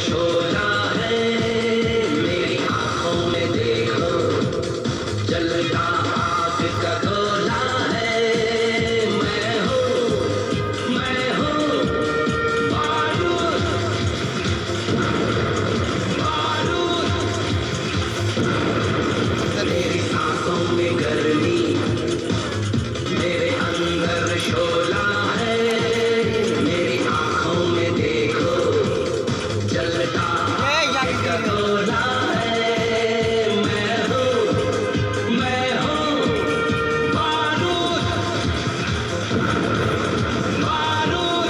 शोला है मेरी आंखों में देखो, जलता आग का गोला है। मैं हूँ बारूद, बारूद। मेरी सांसों में गर्मी, मेरे अंदर शोला है। मेरी आंखों में देखो, जलता आग का गोला है। मैं हूँ बारूद, बारूद।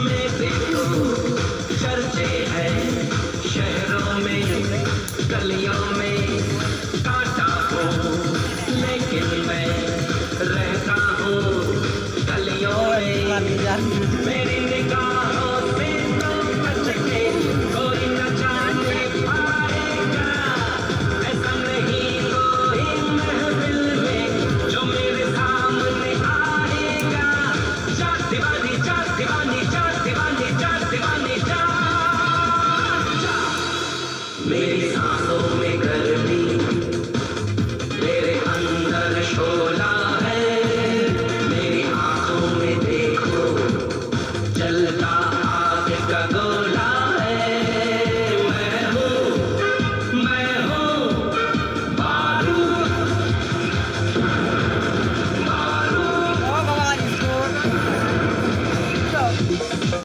मेरे तो चर्चे हैं शहरों में, गलियों में। काटा हूँ लेकिन मैं रहता हूँ गलियों में। मेरी निगाहों से तो बच के कोई न जाने पाएगा। ऐसा नहीं कोई महफिल में जो मेरे सामने आएगा। जा दीवानी, जा दीवानी, जा दीवानी, जा दीवानी, जा, जा। मेरी सांसों में गर्मी, मेरे